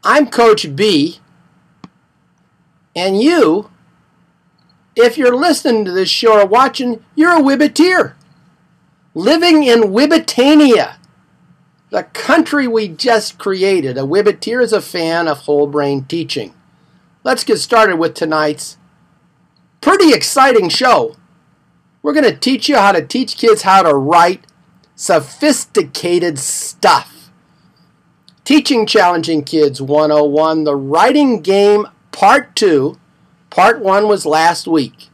I'm Coach B, and you, if you're listening to this show or watching, you're a Whibbeteer. Living in Whibbetania, the country we just created. A Whibbeteer is a fan of whole brain teaching. Let's get started with tonight's pretty exciting show. We're going to teach you how to teach kids how to write sophisticated stuff. Teaching Challenging Kids 101, the Writing Game Part 2. Part 1 was last week.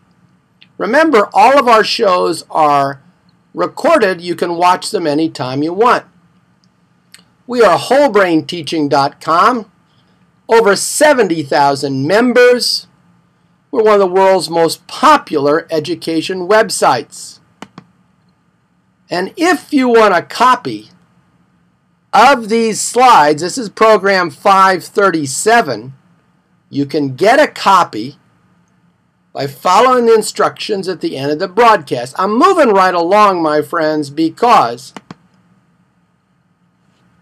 Remember, all of our shows are recorded. You can watch them anytime you want. We are wholebrainteaching.com. Over 70,000 members. We're one of the world's most popular education websites. And if you want a copy of these slides, this is program 537, you can get a copy by following the instructions at the end of the broadcast. I'm moving right along, my friends, because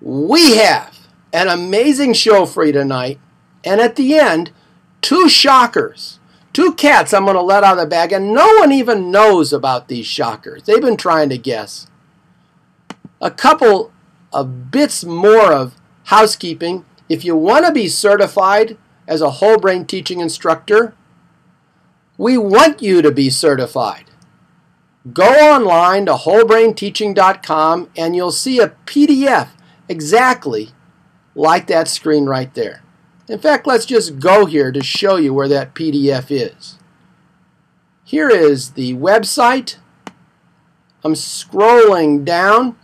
we have an amazing show for you tonight. And at the end, 2 shockers. 2 cats I'm going to let out of the bag, and no one even knows about these shockers. They've been trying to guess. A couple of bits more of housekeeping. If you want to be certified as a whole brain teaching instructor, we want you to be certified. Go online to wholebrainteaching.com and you'll see a PDF exactly like that screen right there. In fact, let's just go here to show you where that PDF is. Here is the website. I'm scrolling down,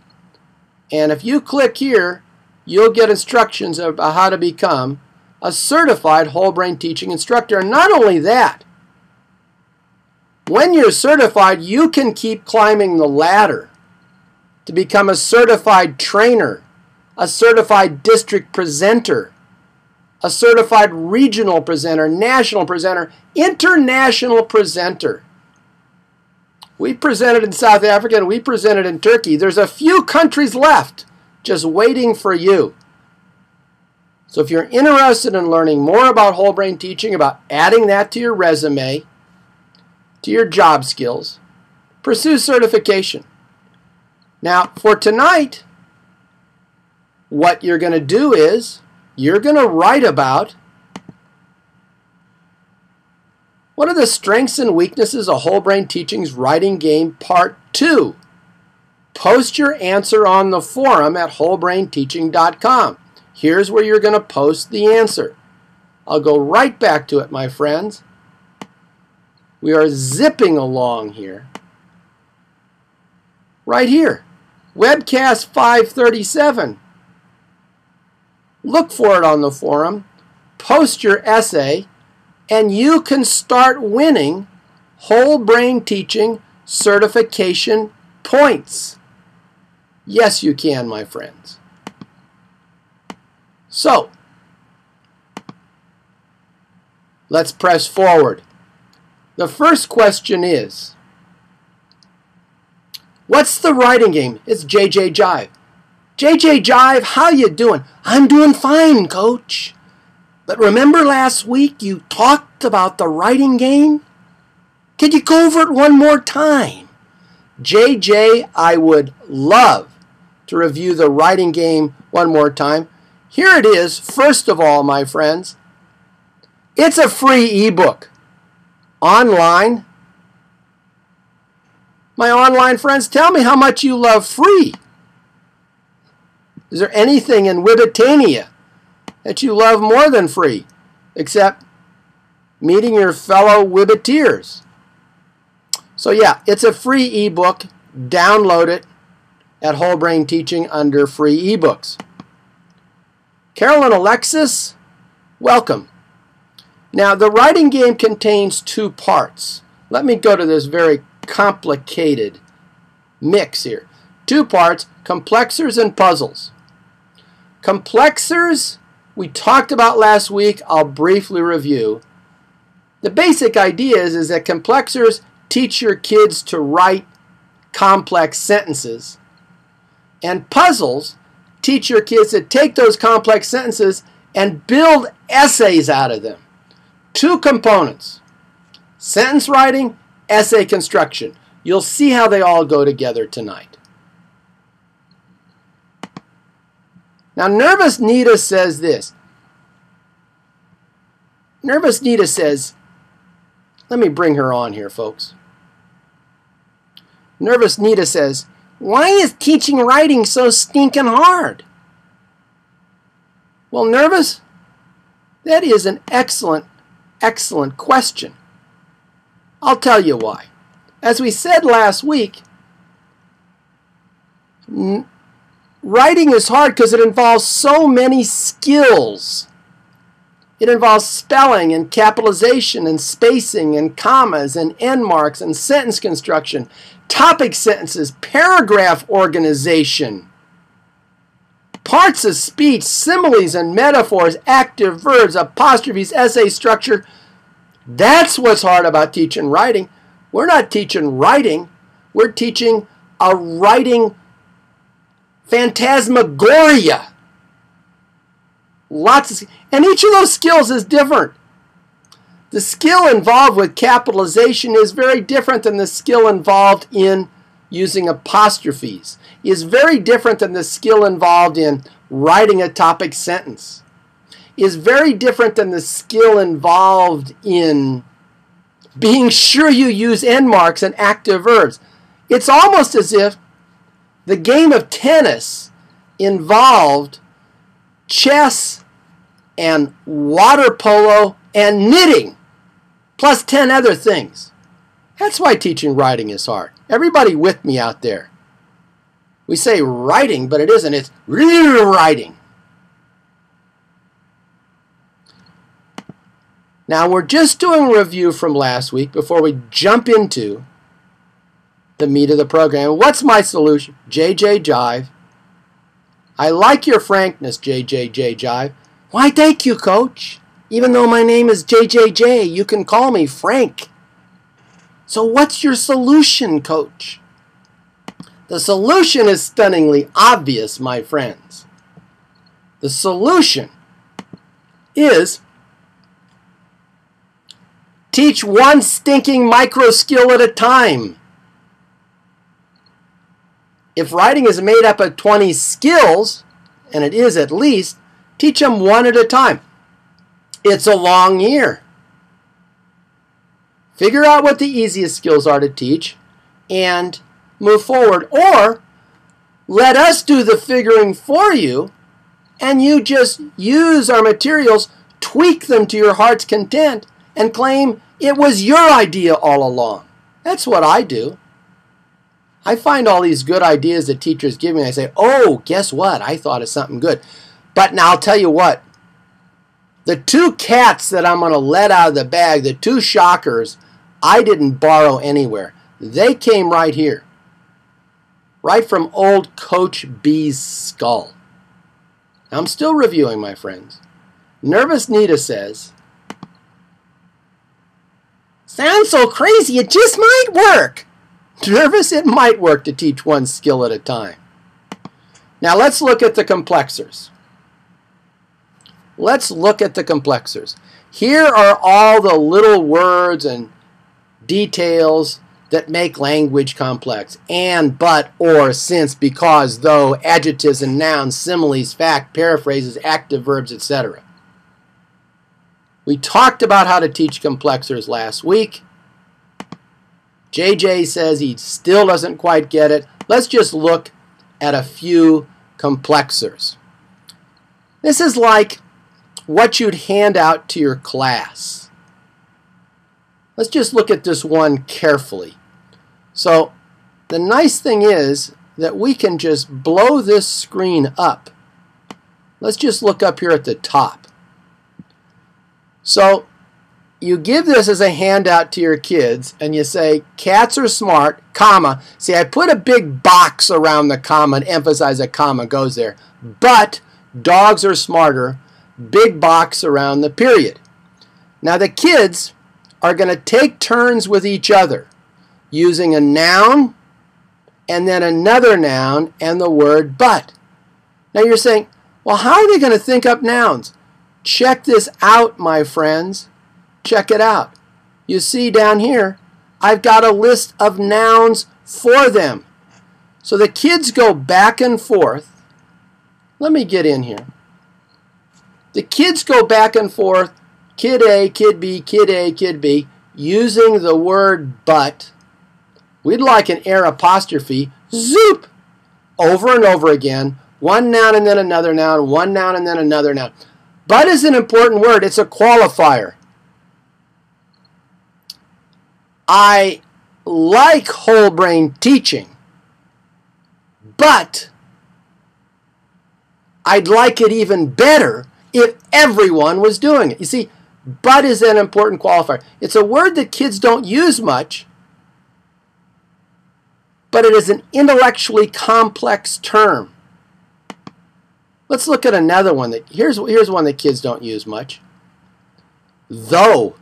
and if you click here, you'll get instructions about how to become a certified whole brain teaching instructor. And not only that, when you're certified, you can keep climbing the ladder to become a certified trainer, a certified district presenter, a certified regional presenter, national presenter, international presenter. We presented in South Africa and we presented in Turkey. There's a few countries left just waiting for you. So if you're interested in learning more about whole brain teaching, about adding that to your resume, to your job skills, pursue certification. Now, for tonight, what you're going to do is you're going to write about what are the strengths and weaknesses of whole brain teaching's writing game part 2. Post your answer on the forum at wholebrainteaching.com. Here's where you're going to post the answer. I'll go right back to it, my friends. We are zipping along here. Right here. Webcast 537. Look for it on the forum. Post your essay, and you can start winning whole brain teaching certification points. Yes, you can, my friends. So, let's press forward. The first question is, what's the writing game? It's JJ Jive. JJ Jive, how you doing? I'm doing fine, Coach. But remember last week you talked about the writing game? Could you go over it one more time? JJ, I would love to review the writing game one more time. Here it is. First of all, my friends, it's a free ebook. Online. My online friends, tell me how much you love free. Is there anything in Whibbetania that you love more than free, except meeting your fellow Whibbeteers? So yeah, it's a free ebook. Download it at Whole Brain Teaching under free ebooks. Carolyn Alexis, welcome. Now, the writing game contains 2 parts. Let me go to this very complicated mix here. 2 parts, complexers and puzzles. Complexers, we talked about last week. I'll briefly review. The basic idea is that complexers teach your kids to write complex sentences. And puzzles teach your kids to take those complex sentences and build essays out of them. 2 components: sentence writing, essay construction. You'll see how they all go together tonight. Now, Nervous Nita says this. Nervous Nita says, let me bring her on here, folks. Nervous Nita says, why is teaching writing so stinking hard? Well, Nervous, that is an excellent, excellent question. I'll tell you why. As we said last week, writing is hard because it involves so many skills. It involves spelling and capitalization and spacing and commas and end marks and sentence construction, topic sentences, paragraph organization, parts of speech, similes and metaphors, active verbs, apostrophes, essay structure. That's what's hard about teaching writing. We're not teaching writing. We're teaching a writing phantasmagoria. And each of those skills is different. The skill involved with capitalization is very different than the skill involved in using apostrophes. Is very different than the skill involved in writing a topic sentence. Is very different than the skill involved in being sure you use end marks and active verbs. It's almost as if the game of tennis involved chess and water polo and knitting, plus 10 other things. That's why teaching writing is hard. Everybody with me out there? We say writing, but it isn't. It's writing. Now, we're just doing a review from last week before we jump into the meat of the program. What's my solution? JJ Jive. I like your frankness, JJJ Jive. Why, thank you, Coach. Even though my name is JJJ, you can call me Frank. So what's your solution, Coach? The solution is stunningly obvious, my friends. The solution is teach one stinking micro skill at a time. If writing is made up of 20 skills, and it is at least, teach them one at a time. It's a long year. Figure out what the easiest skills are to teach and move forward. Or let us do the figuring for you, and you just use our materials, tweak them to your heart's content, and claim it was your idea all along. That's what I do. I find all these good ideas that teachers give me, and I say, oh, guess what? I thought of something good. But now I'll tell you what. The 2 cats that I'm going to let out of the bag, the 2 shockers, I didn't borrow anywhere. They came right here. Right from old Coach B's skull. I'm still reviewing, my friends. Nervous Nita says, sounds so crazy, it just might work. Nervous, it might work to teach one skill at a time. Now let's look at the complexers. Let's look at the complexers. Here are all the little words and details that make language complex. And, but, or, since, because, though, adjectives and nouns, similes, fact, paraphrases, active verbs, etc. We talked about how to teach complexers last week. JJ says he still doesn't quite get it. Let's just look at a few complexers. This is like what you'd hand out to your class. Let's just look at this one carefully. So the nice thing is that we can just blow this screen up. Let's just look up here at the top. So you give this as a handout to your kids, and you say, cats are smart, comma. See, I put a big box around the comma and emphasize a comma goes there. But dogs are smarter, big box around the period. Now the kids are going to take turns with each other using a noun and then another noun and the word but. Now you're saying, well, how are they going to think up nouns? check this out, my friends. Check it out. You see down here, I've got a list of nouns for them. So the kids go back and forth. Let me get in here. The kids go back and forth, kid A, kid B, kid A, kid B, using the word but. We'd like an air apostrophe, zoop, over and over again. One noun and then another noun, one noun and then another noun. But is an important word. It's a qualifier. I like whole brain teaching, but I'd like it even better if everyone was doing it. You see, but is an important qualifier. It's a word that kids don't use much, but it is an intellectually complex term. Let's look at another one. Here's one that kids don't use much. Though.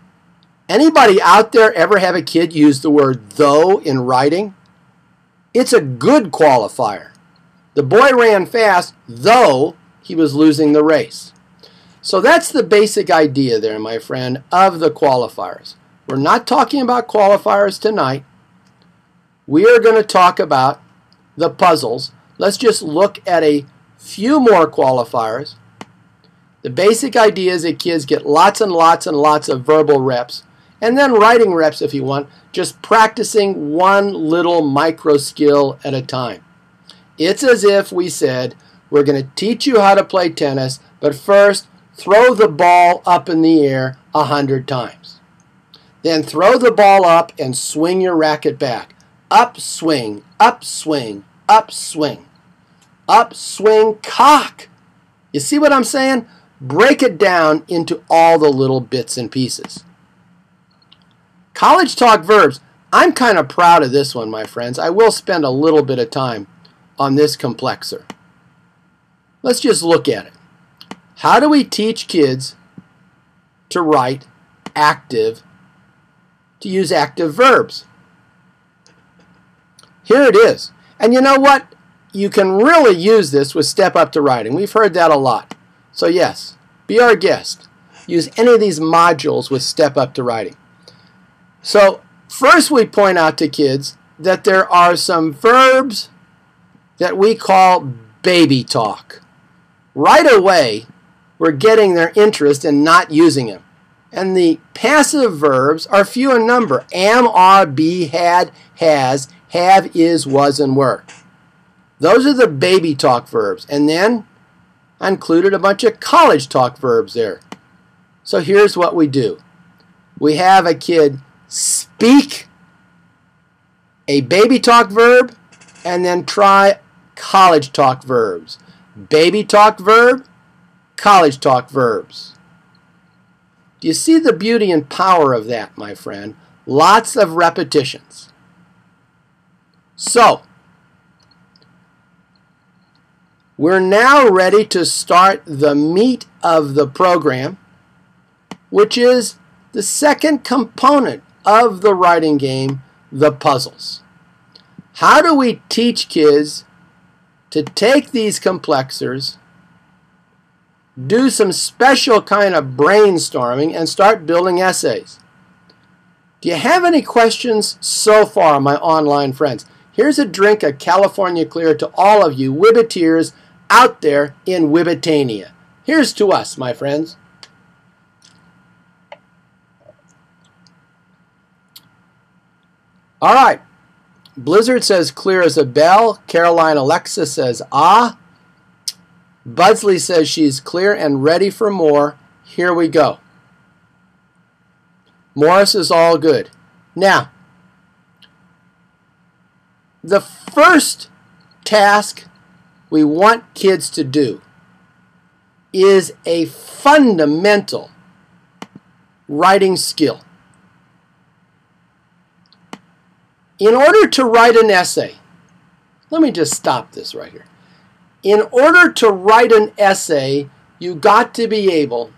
Anybody out there ever have a kid use the word though in writing? It's a good qualifier. The boy ran fast, though he was losing the race. So that's the basic idea there, my friend, of the qualifiers. We're not talking about qualifiers tonight. We are going to talk about the puzzles. Let's just look at a few more qualifiers. The basic idea is that kids get lots and lots and lots of verbal reps, and then writing reps if you want, just practicing one little micro skill at a time. It's as if we said, we're going to teach you how to play tennis, but first throw the ball up in the air 100 times. Then throw the ball up and swing your racket back. Up, swing, up, swing, up, swing. Up, swing, cock. You see what I'm saying? Break it down into all the little bits and pieces. College talk verbs. I'm kind of proud of this one, my friends. I will spend a little bit of time on this complexer. Let's just look at it. How do we teach kids to write to use active verbs? Here it is. And you know what? You can really use this with Step Up to Writing. We've heard that a lot. So yes, be our guest. Use any of these modules with Step Up to Writing. So first we point out to kids that there are some verbs that we call baby talk. Right away, we're getting their interest in not using them. And the passive verbs are few in number. Am, are, be, had, has, have, is, was, and were. Those are the baby talk verbs. And then I included a bunch of college talk verbs there. So here's what we do. We have a kid speak a baby talk verb and then try college talk verbs. Baby talk verb, college talk verbs. Do you see the beauty and power of that, my friend? Lots of repetitions. So, we're now ready to start the meat of the program, which is the second component of the writing game, the puzzles. How do we teach kids to take these complexers, do some special kind of brainstorming, and start building essays? Do you have any questions so far, my online friends? Here's a drink of California Clear to all of you Whibbiteers out there in Whibbitania. Here's to us, my friends. All right. Blizzard says clear as a bell. Caroline Alexa says ah. Budsley says she's clear and ready for more. Here we go. Morris is all good. Now, the first task we want kids to do is a fundamental writing skill. In order to write an essay, let me just stop this right here. In order to write an essay, you got to be able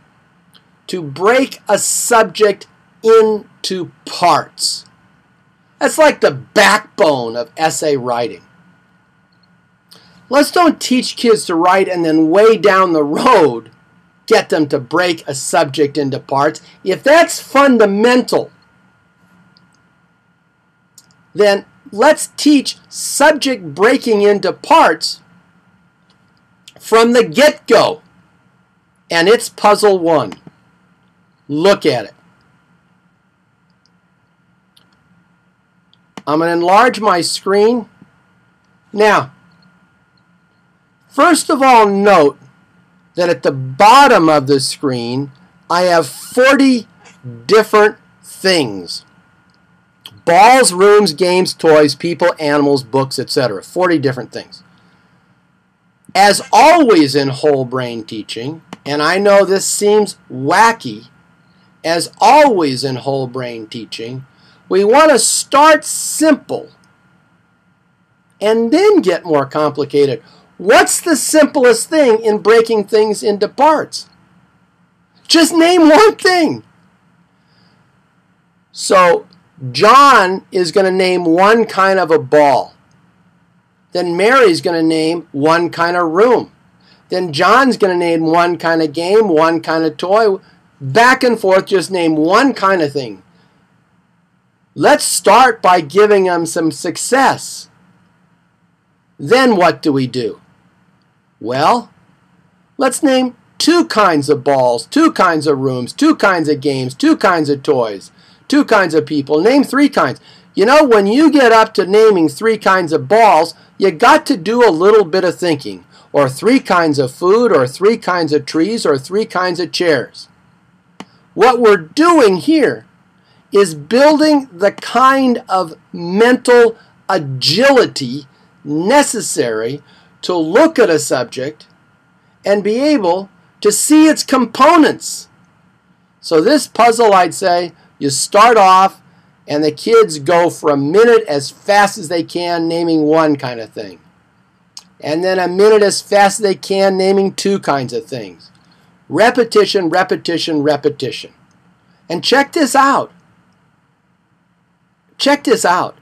to break a subject into parts. That's like the backbone of essay writing. Let's don't teach kids to write and then way down the road get them to break a subject into parts. If that's fundamental, then let's teach subject breaking into parts from the get-go. And it's puzzle 1. Look at it. I'm going to enlarge my screen. Now, first of all, note that at the bottom of the screen, I have 40 different things. Balls, rooms, games, toys, people, animals, books, etc. 40 different things. As always in whole brain teaching, and I know this seems wacky, as always in whole brain teaching, we want to start simple and then get more complicated. What's the simplest thing in breaking things into parts? Just name one thing. So John is going to name one kind of a ball. Then Mary's going to name one kind of room. Then John's going to name one kind of game, one kind of toy. Back and forth, just name one kind of thing. Let's start by giving them some success. Then what do? Well, let's name 2 kinds of balls, 2 kinds of rooms, 2 kinds of games, 2 kinds of toys, 2 kinds of people. Name 3 kinds. You know, when you get up to naming 3 kinds of balls, you got to do a little bit of thinking. Or 3 kinds of food, or 3 kinds of trees, or 3 kinds of chairs. What we're doing here is building the kind of mental agility necessary to look at a subject and be able to see its components. So this puzzle, I'd say, you start off and the kids go for a minute as fast as they can naming one kind of thing. And then a minute as fast as they can naming 2 kinds of things. Repetition, repetition, repetition. And check this out. Check this out.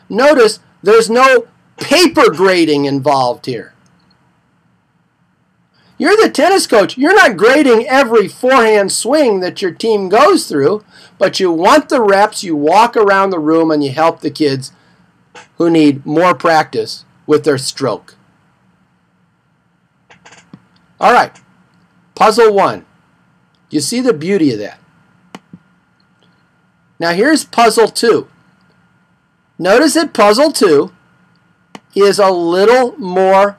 Notice there's no paper grading involved here. You're the tennis coach. You're not grading every forehand swing that your team goes through, but you want the reps, you walk around the room, and you help the kids who need more practice with their stroke. All right, puzzle 1. You see the beauty of that? Now here's puzzle 2. Notice that puzzle 2 is a little more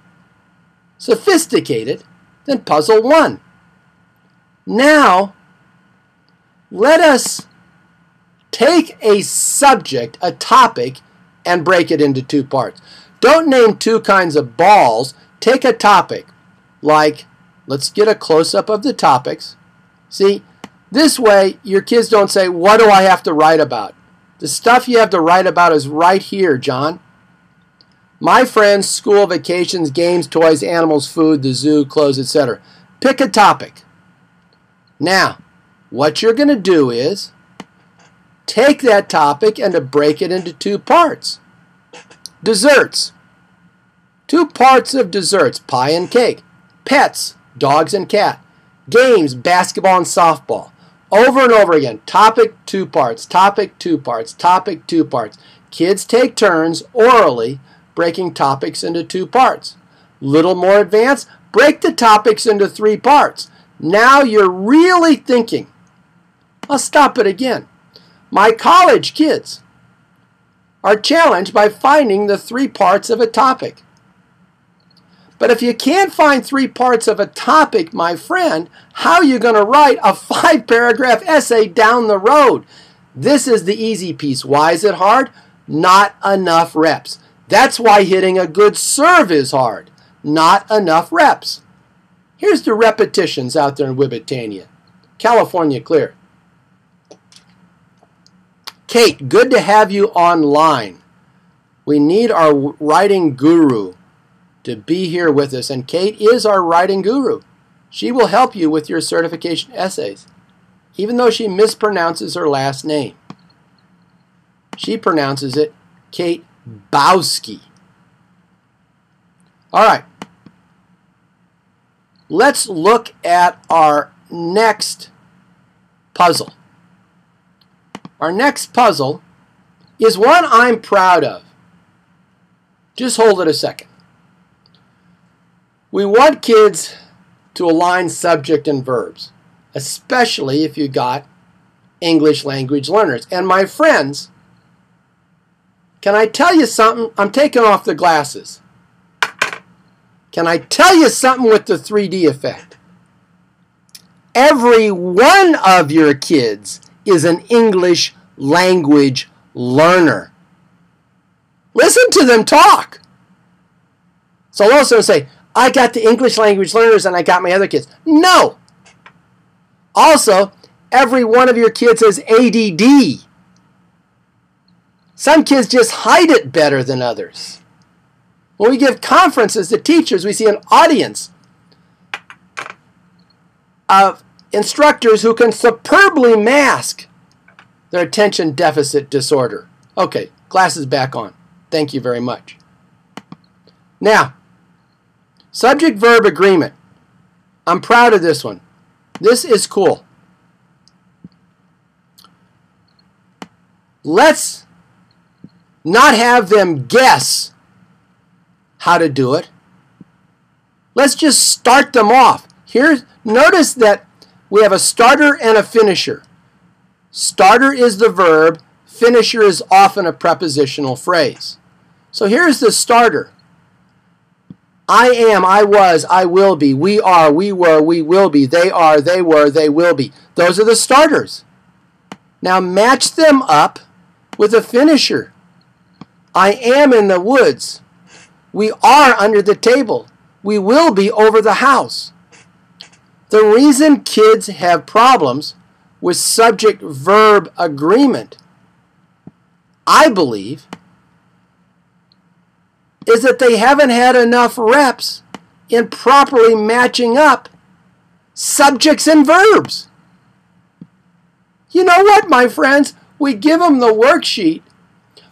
sophisticated than puzzle 1. Now, let us take a subject, a topic, and break it into 2 parts. Don't name 2 kinds of balls. Take a topic. Like, let's get a close-up of the topics. See, this way your kids don't say, what do I have to write about? The stuff you have to write about is right here, John. My friends, school, vacations, games, toys, animals, food, the zoo, clothes, etc. Pick a topic. Now, what you're going to do is take that topic and to break it into 2 parts. Desserts. 2 parts of desserts, pie and cake. Pets, dogs and cat. Games, basketball and softball. Over and over again. Topic, 2 parts. Topic, 2 parts. Topic, 2 parts. Kids take turns orally breaking topics into 2 parts. Little more advanced, break the topics into 3 parts. Now you're really thinking. I'll stop it again. My college kids are challenged by finding the 3 parts of a topic. But if you can't find 3 parts of a topic, my friend, how are you going to write a 5-paragraph essay down the road? This is the easy piece. Why is it hard? Not enough reps. That's why hitting a good serve is hard. Not enough reps. Here's the repetitions out there in Whibitania. California clear. Kate, good to have you online. We need our writing guru to be here with us. And Kate is our writing guru. She will help you with your certification essays, even though she mispronounces her last name. She pronounces it Kate Bowski. All right. let's look at our next puzzle. Our next puzzle is one I'm proud of. Just hold it a second. We want kids to align subject and verbs, especially if you got English language learners. And my friends, can I tell you something? I'm taking off the glasses. Can I tell you something with the 3D effect? Every one of your kids is an English language learner. Listen to them talk. So also say, I got the English language learners and I got my other kids. No. Also, every one of your kids has ADD. Some kids just hide it better than others. When we give conferences to teachers, we see an audience of instructors who can superbly mask their attention deficit disorder. Okay, glasses back on. Thank you very much. Now, subject-verb agreement. I'm proud of this one. This is cool. Let's not have them guess how to do it. Let's just start them off. Notice that we have a starter and a finisher. Starter is the verb. Finisher is often a prepositional phrase. So here's the starter. I am, I was, I will be. We are, we were, we will be. They are, they were, they will be. Those are the starters. Now match them up with a finisher. I am in the woods. We are under the table. We will be over the house. The reason kids have problems with subject-verb agreement, I believe, is that they haven't had enough reps in properly matching up subjects and verbs. You know what, my friends? We give them the worksheet.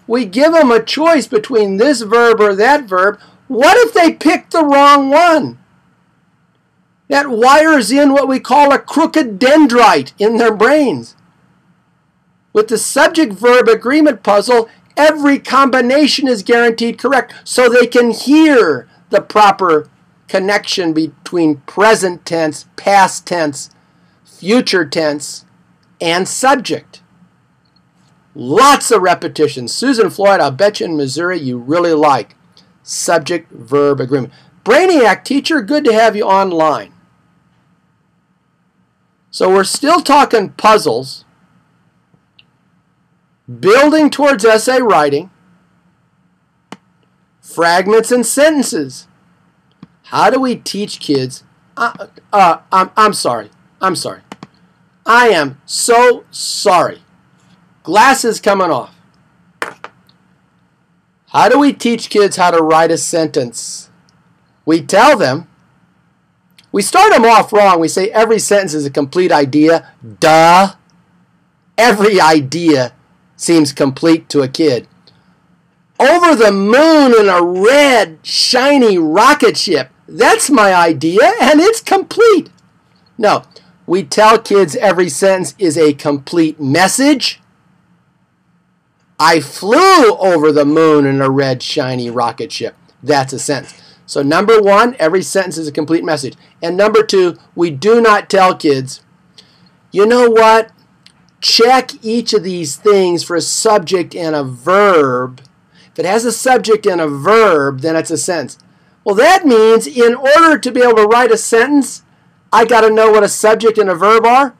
We give them a choice between this verb or that verb. What if they pick the wrong one? That wires in what we call a crooked dendrite in their brains. With the subject-verb agreement puzzle, every combination is guaranteed correct, so they can hear the proper connection between present tense, past tense, future tense, and subject. Lots of repetitions. Susan Floyd, I'll bet you in Missouri you really like subject-verb agreement. Brainiac teacher, good to have you online. So we're still talking puzzles, building towards essay writing, fragments and sentences. How do we teach kids? I'm sorry. I am so sorry. Glasses coming off. How do we teach kids how to write a sentence? We tell them. We start them off wrong. We say every sentence is a complete idea. Duh. Every idea seems complete to a kid. Over the moon in a red, shiny rocket ship. That's my idea, and it's complete. No, we tell kids every sentence is a complete message. I flew over the moon in a red, shiny rocket ship. That's a sentence. So number one, every sentence is a complete message. And number two, we do not tell kids, you know what? Check each of these things for a subject and a verb. If it has a subject and a verb, then it's a sentence. Well, that means in order to be able to write a sentence, I got to know what a subject and a verb are.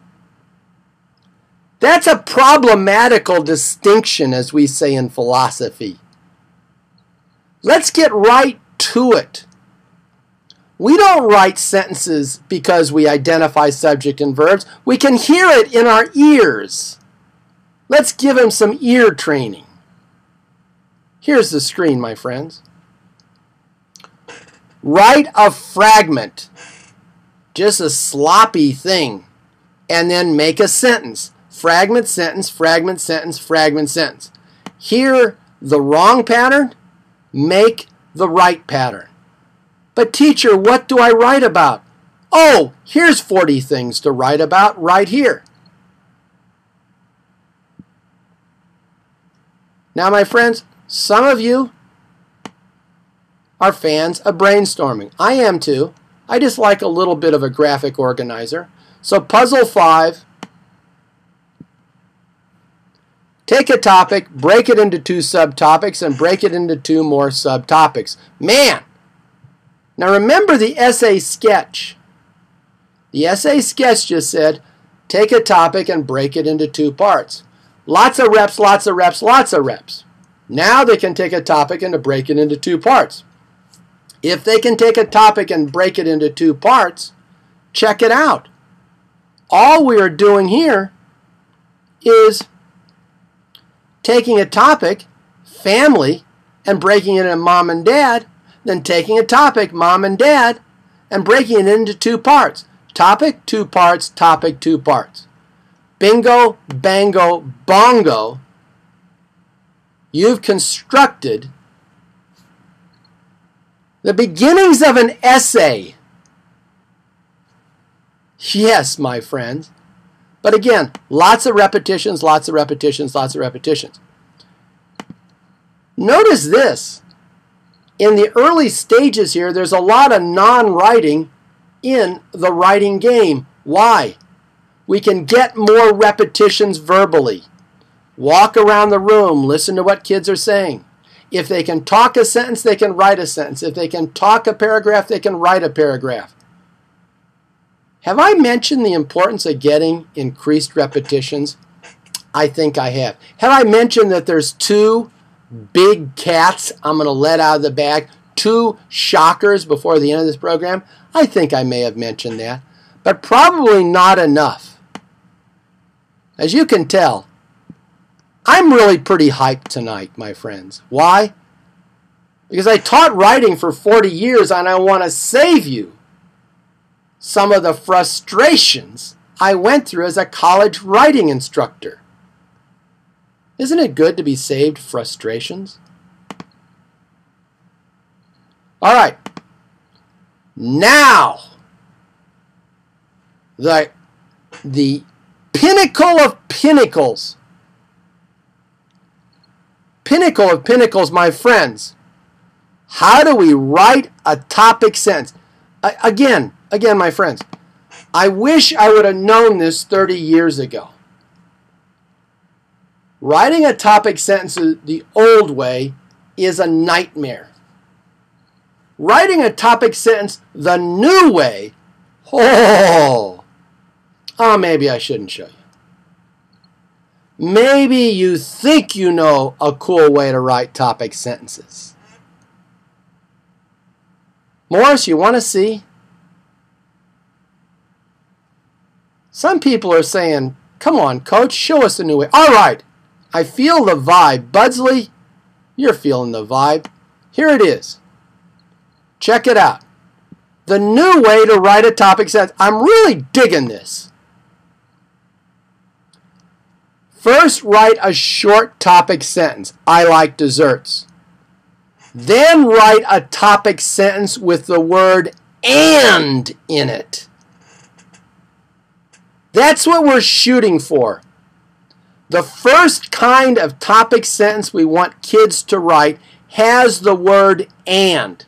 That's a problematical distinction, as we say in philosophy. Let's get right to it. We don't write sentences because we identify subject and verbs. We can hear it in our ears. Let's give them some ear training. Here's the screen, my friends. Write a fragment, just a sloppy thing, and then make a sentence. Fragment, sentence, fragment, sentence, fragment, sentence. Hear the wrong pattern, make the right pattern. But teacher, what do I write about? Oh, here's 40 things to write about right here. Now, my friends, some of you are fans of brainstorming. I am too. I just like a little bit of a graphic organizer. So puzzle 5, take a topic, break it into 2 subtopics, and break it into 2 more subtopics. Man! Now remember the essay sketch. The essay sketch just said, take a topic and break it into 2 parts. Lots of reps, lots of reps, lots of reps. Now they can take a topic and break it into 2 parts. If they can take a topic and break it into 2 parts, check it out. All we are doing here is taking a topic, family, and breaking it into mom and dad, then taking a topic, mom and dad, and breaking it into 2 parts. Topic, 2 parts, topic, 2 parts. Bingo, bango, bongo. You've constructed the beginnings of an essay. Yes, my friends. But again, lots of repetitions, lots of repetitions, lots of repetitions. Notice this. In the early stages here, there's a lot of non-writing in the writing game. Why? We can get more repetitions verbally. Walk around the room, listen to what kids are saying. If they can talk a sentence, they can write a sentence. If they can talk a paragraph, they can write a paragraph. Have I mentioned the importance of getting increased repetitions? I think I have. Have I mentioned that there's 2 big cats I'm going to let out of the bag? 2 shockers before the end of this program? I think I may have mentioned that, but probably not enough. As you can tell, I'm really pretty hyped tonight, my friends. Why? Because I taught writing for 40 years and I want to save you some of the frustrations I went through as a college writing instructor. Isn't it good to be saved frustrations? All right. Now, the pinnacle of pinnacles. Pinnacle of pinnacles, my friends. How do we write a topic sentence? Again, my friends, I wish I would have known this 30 years ago. Writing a topic sentence the old way is a nightmare. Writing a topic sentence the new way, maybe I shouldn't show you. Maybe you think you know a cool way to write topic sentences. Morris, you want to see? Some people are saying, come on, coach, show us a new way. All right, I feel the vibe. Budsley, you're feeling the vibe. Here it is. Check it out. The new way to write a topic sentence. I'm really digging this. First, write a short topic sentence. I like desserts. Then write a topic sentence with the word "and" in it. That's what we're shooting for. The first kind of topic sentence we want kids to write has the word "and."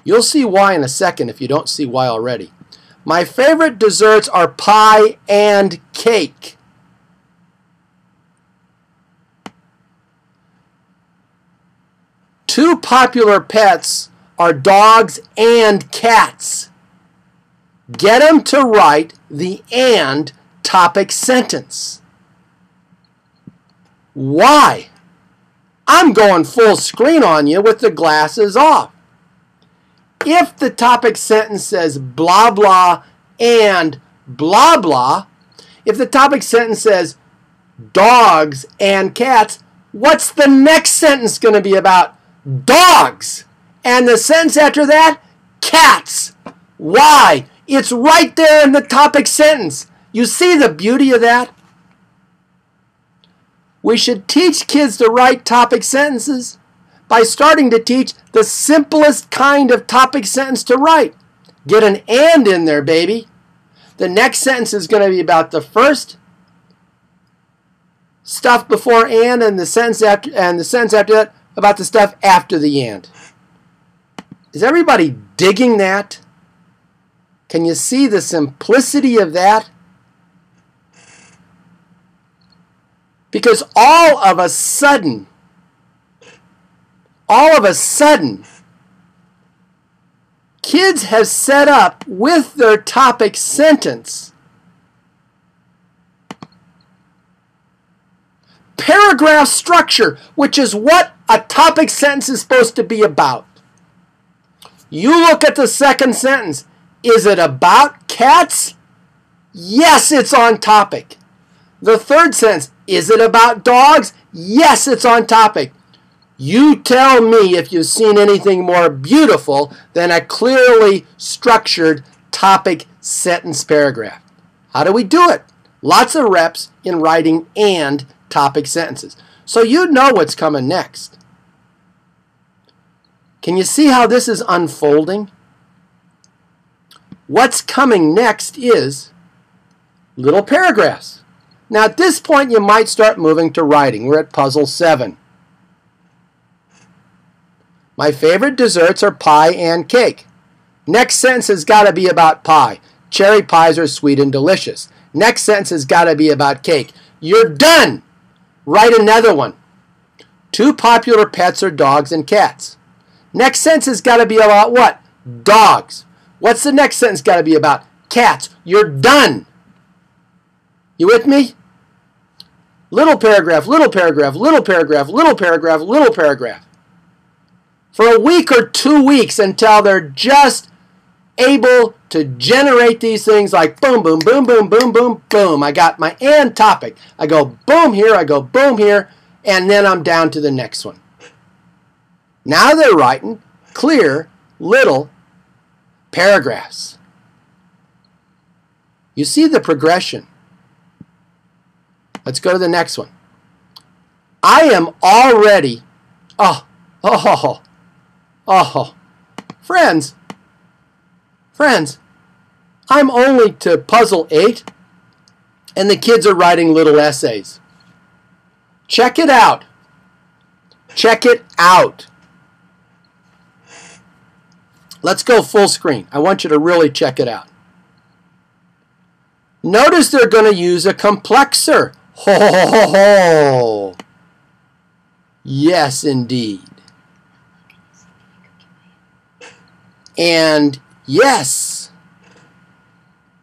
You'll see why in a second if you don't see why already. My favorite desserts are pie and cake. Two popular pets are dogs and cats. Get them to write the "and" topic sentence. Why? I'm going full screen on you with the glasses off. If the topic sentence says blah blah and blah blah, if the topic sentence says dogs and cats, what's the next sentence going to be about? Dogs. And the sentence after that, cats. Why? It's right there in the topic sentence. You see the beauty of that? We should teach kids to write topic sentences by starting to teach the simplest kind of topic sentence to write. Get an and in there, baby. The next sentence is going to be about the first stuff before and the sentence after that about the stuff after the and. Is everybody digging that? Can you see the simplicity of that? Because all of a sudden, kids have set up with their topic sentence paragraph structure, which is what a topic sentence is supposed to be about. You look at the second sentence. Is it about cats? Yes, it's on topic. The third sentence, is it about dogs? Yes, it's on topic. You tell me if you've seen anything more beautiful than a clearly structured topic sentence paragraph. How do we do it? Lots of reps in writing and topic sentences. So you know what's coming next. Can you see how this is unfolding? What's coming next is little paragraphs. Now at this point you might start moving to writing. We're at puzzle 7. My favorite desserts are pie and cake. Next sentence has got to be about pie. Cherry pies are sweet and delicious. Next sentence has got to be about cake. You're done. Write another one. 2 popular pets are dogs and cats. Next sentence has got to be about what? Dogs. What's the next sentence got to be about? Cats. You're done. You with me? Little paragraph, little paragraph, little paragraph, little paragraph, little paragraph. For a week or 2 weeks until they're just able to generate these things like boom, boom, boom, boom, boom, boom, boom. I got my and topic. I go boom here, I go boom here, and then I'm down to the next one. Now they're writing clear little paragraphs. You see the progression. Let's go to the next one. I am already, friends, I'm only to puzzle 8, and the kids are writing little essays. Check it out. Check it out. Let's go full screen. I want you to really check it out. Notice they're going to use a complexer. Ho, ho, ho, ho. Yes, indeed. And yes,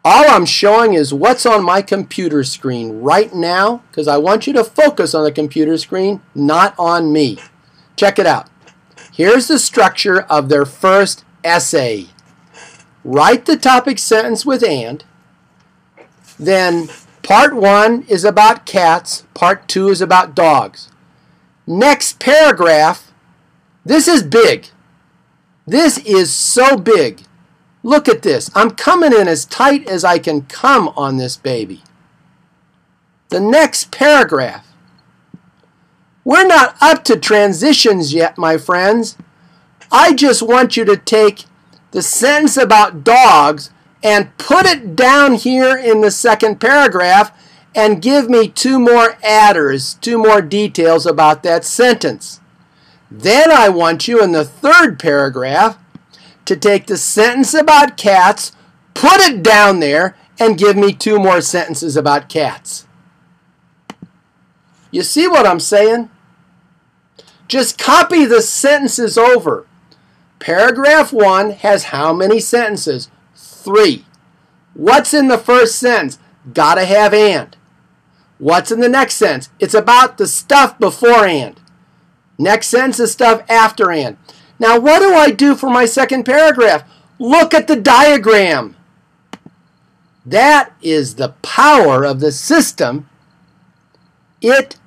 all I'm showing is what's on my computer screen right now, because I want you to focus on the computer screen, not on me. Check it out. Here's the structure of their first essay. Write the topic sentence with and. Then part 1 is about cats, part 2 is about dogs. Next paragraph, this is big. This is so big. Look at this. I'm coming in as tight as I can come on this baby. The next paragraph. We're not up to transitions yet, my friends. I just want you to take the sentence about dogs and put it down here in the second paragraph and give me 2 more adders, 2 more details about that sentence. Then I want you in the third paragraph to take the sentence about cats, put it down there, and give me 2 more sentences about cats. You see what I'm saying? Just copy the sentences over. Paragraph 1 has how many sentences? 3. What's in the first sentence? Gotta have and. What's in the next sentence? It's about the stuff before and. Next sentence is stuff after and. Now what do I do for my second paragraph? Look at the diagram. That is the power of the system. It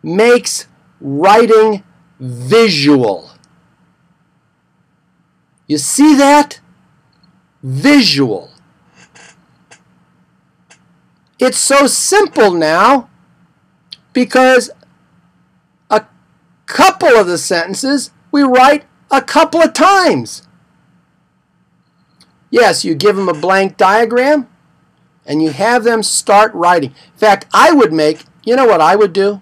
makes writing visual. You see that? Visual. It's so simple now because a couple of the sentences we write a couple of times. Yes, you give them a blank diagram and you have them start writing. In fact, I would make, you know what I would do?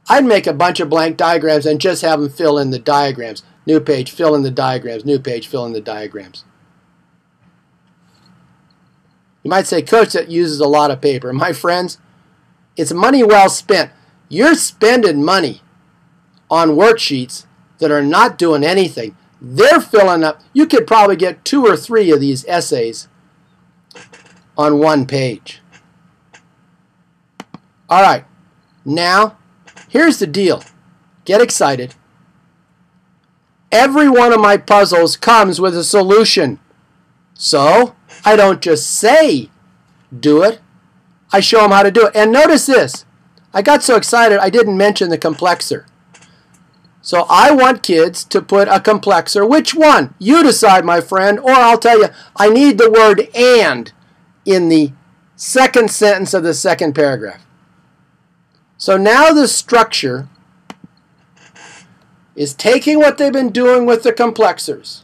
I'd make a bunch of blank diagrams and just have them fill in the diagrams. New page, fill in the diagrams. New page, fill in the diagrams. You might say, Coach, that uses a lot of paper. My friends, it's money well spent. You're spending money on worksheets that are not doing anything. They're filling up. You could probably get 2 or 3 of these essays on one page. All right, now here's the deal. Get excited. Every one of my puzzles comes with a solution. So I don't just say do it. I show them how to do it. And notice this. I got so excited I didn't mention the complexer. So I want kids to put a complexer. Which one? You decide, my friend, or I'll tell you, I need the word and in the second sentence of the second paragraph. So now the structure is taking what they've been doing with the complexers,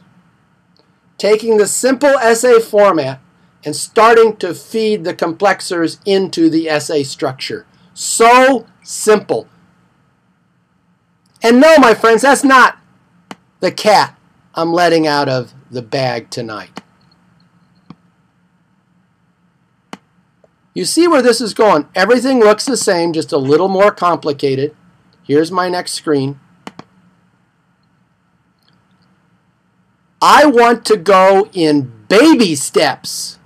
taking the simple essay format and starting to feed the complexers into the essay structure. So simple. And no, my friends, that's not the cat I'm letting out of the bag tonight. You see where this is going. Everything looks the same, just a little more complicated. Here's my next screen. I want to go in baby steps.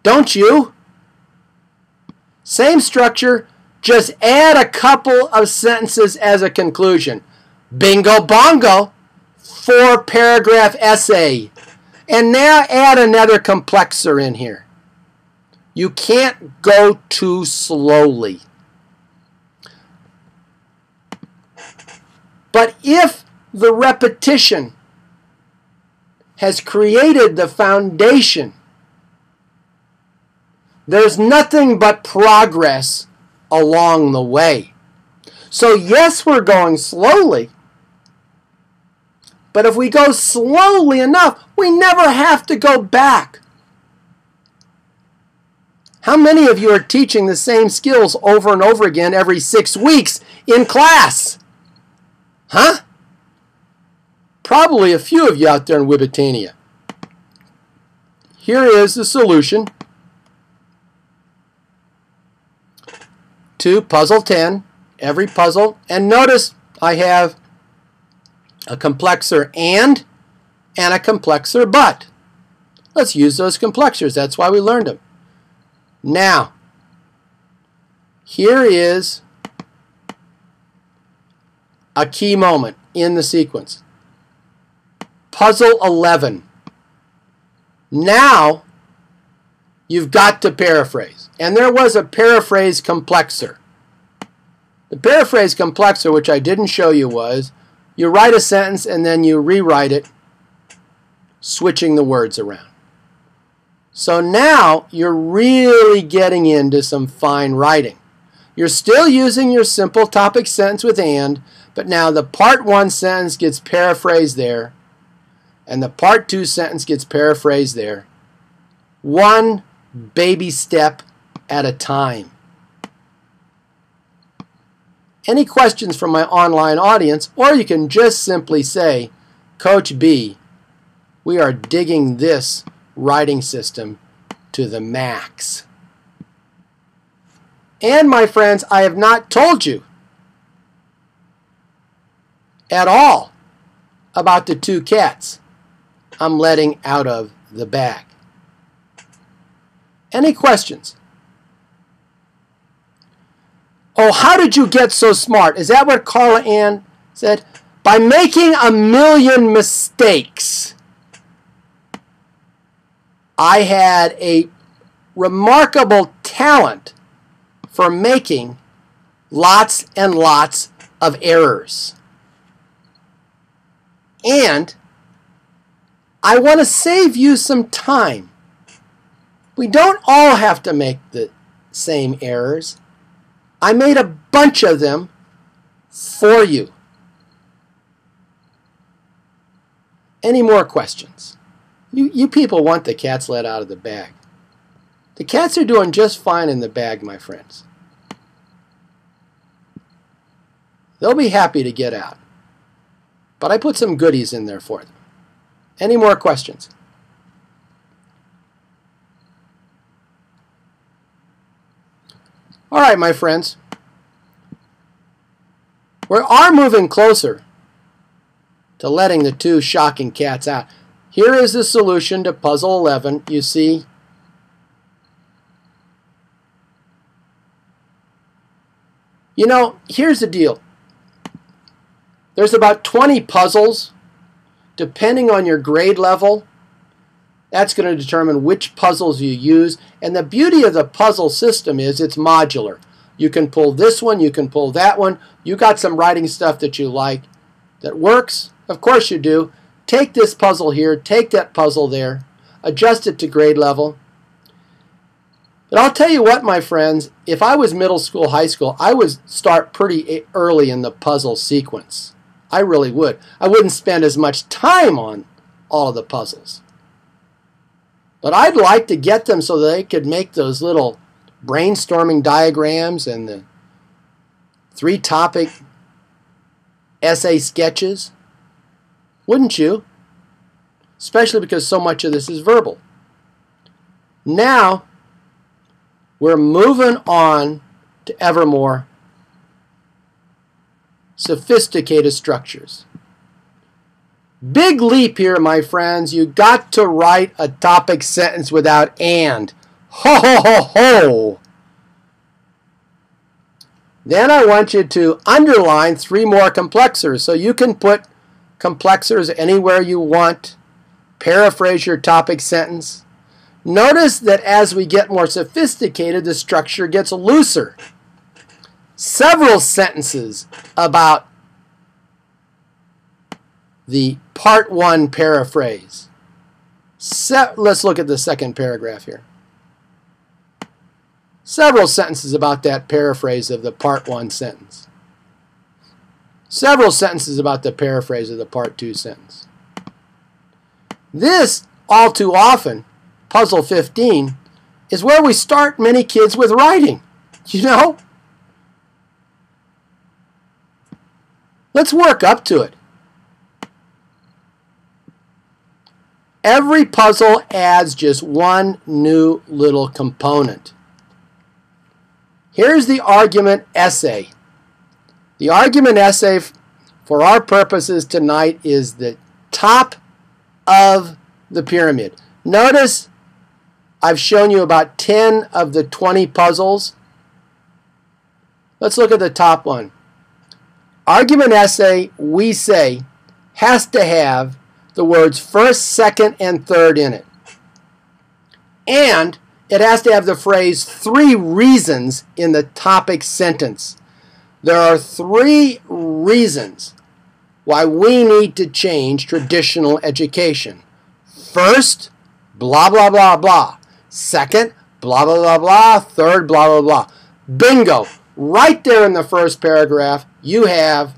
Don't you? Same structure, just add a couple of sentences as a conclusion. Bingo bongo, 4-paragraph essay. And now add another complexer in here. You can't go too slowly. But if the repetition has created the foundation, there's nothing but progress along the way. So yes, we're going slowly, but if we go slowly enough, we never have to go back. How many of you are teaching the same skills over and over again every 6 weeks in class? Huh? Probably a few of you out there in Wibitania. Here is the solution to puzzle 10, every puzzle. And notice I have a complexer and a complexer but. Let's use those complexers. That's why we learned them. Now, here is a key moment in the sequence. Puzzle 11. Now, you've got to paraphrase. And there was a paraphrase complexer. The paraphrase complexer, which I didn't show you, was you write a sentence and then you rewrite it, switching the words around. So now you're really getting into some fine writing. You're still using your simple topic sentence with and, but now the part 1 sentence gets paraphrased there, and the part 2 sentence gets paraphrased there. One baby step at a time. Any questions from my online audience, or you can just simply say, Coach B, we are digging this writing system to the max. And my friends, I have not told you at all about the 2 cats I'm letting out of the bag. Any questions? Oh, how did you get so smart? Is that what Carla Ann said? By making a million mistakes. I had a remarkable talent for making lots and lots of errors. And I want to save you some time. We don't all have to make the same errors. I made a bunch of them for you. Any more questions? You people want the cats let out of the bag. The cats are doing just fine in the bag, my friends. They'll be happy to get out. But I put some goodies in there for them. Any more questions? All right, my friends. We are moving closer to letting the two shocking cats out. Here is the solution to puzzle 11. You see, you know, here's the deal. There's about 20 puzzles. Depending on your grade level, that's going to determine which puzzles you use. And the beauty of the puzzle system is it's modular. You can pull this one, you can pull that one. You got some writing stuff that you like that works. Of course you do. Take this puzzle here, take that puzzle there, adjust it to grade level. But I'll tell you what, my friends, if I was middle school, high school, I would start pretty early in the puzzle sequence. I really would. I wouldn't spend as much time on all of the puzzles. But I'd like to get them so they could make those little brainstorming diagrams and the 3-topic essay sketches. Wouldn't you? Especially because so much of this is verbal. Now, we're moving on to ever more sophisticated structures. Big leap here, my friends. You got to write a topic sentence without and. Ho, ho, ho, ho. Then I want you to underline 3 more complexers. So you can put complexers anywhere you want. Paraphrase your topic sentence. Notice that as we get more sophisticated, the structure gets looser. Several sentences about the part 1 paraphrase. Let's look at the second paragraph here. Several sentences about that paraphrase of the part 1 sentence. Several sentences about the paraphrase of the part 2 sentence. This, all too often, puzzle 15, is where we start many kids with writing. You know? Let's work up to it. Every puzzle adds just one new little component. Here's the argument essay. The argument essay, for our purposes tonight, is the top of the pyramid. Notice I've shown you about 10 of the 20 puzzles. Let's look at the top one. Argument essay, we say, has to have the words first, second, and third in it. And it has to have the phrase 3 reasons in the topic sentence. There are 3 reasons why we need to change traditional education. First, blah, blah, blah, blah. Second, blah, blah, blah, blah. Third, blah, blah, blah. Bingo! Right there in the first paragraph, you have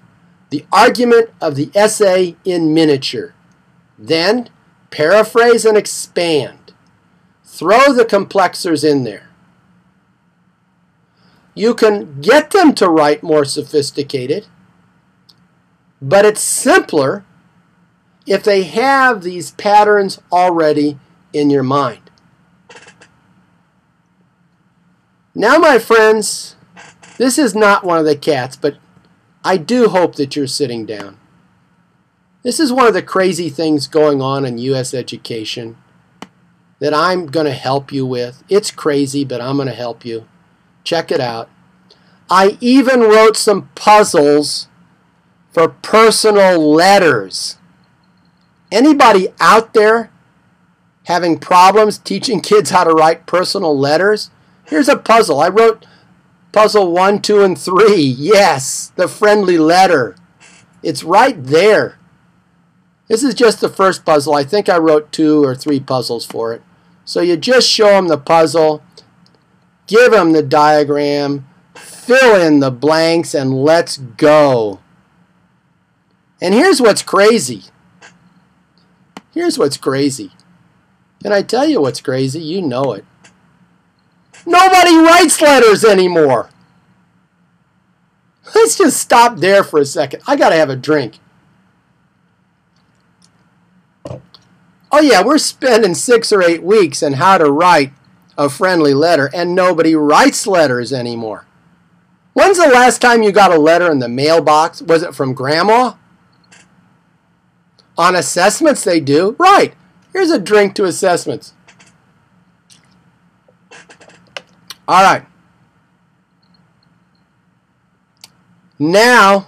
the argument of the essay in miniature. Then, paraphrase and expand. Throw the complexers in there. You can get them to write more sophisticated, but it's simpler if they have these patterns already in your mind. Now, my friends, this is not one of the cats, but I do hope that you're sitting down. This is one of the crazy things going on in U.S. education that I'm going to help you with. It's crazy, but I'm going to help you. Check it out. I even wrote some puzzles for personal letters. Anybody out there having problems teaching kids how to write personal letters? Here's a puzzle. I wrote puzzle 1, 2, and 3. Yes, the friendly letter. It's right there. This is just the first puzzle. I think I wrote 2 or 3 puzzles for it. So you just show them the puzzle, give them the diagram, fill in the blanks and let's go. And here's what's crazy. Here's what's crazy. Can I tell you what's crazy? You know it. Nobody writes letters anymore. Let's just stop there for a second. I got to have a drink. Oh yeah, we're spending 6 or 8 weeks on how to write a friendly letter, and nobody writes letters anymore. When's the last time you got a letter in the mailbox? Was it from Grandma? On assessments they do. Right. Here's a drink to assessments. All right. Now,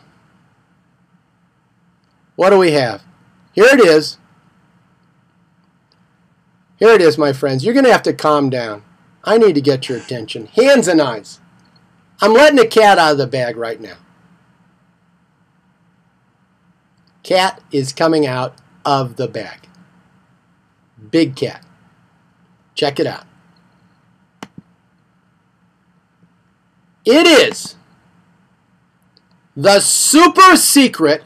what do we have? Here it is. Here it is, my friends. You're going to have to calm down. I need to get your attention. Hands and eyes. I'm letting the cat out of the bag right now. Cat is coming out of the bag. Big cat. Check it out. It is the super secret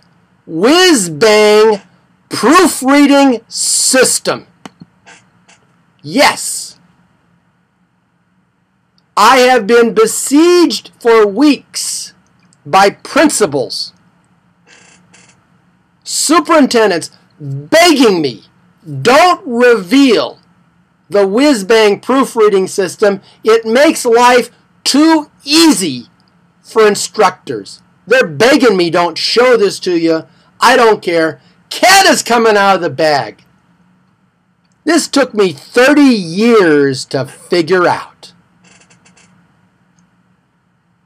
Whizbang proofreading system. Yes. I have been besieged for weeks by principals, superintendents begging me, don't reveal the Whizbang proofreading system. It makes life too easy for instructors. They're begging me, don't show this to you. I don't care. Cat is coming out of the bag. This took me 30 years to figure out.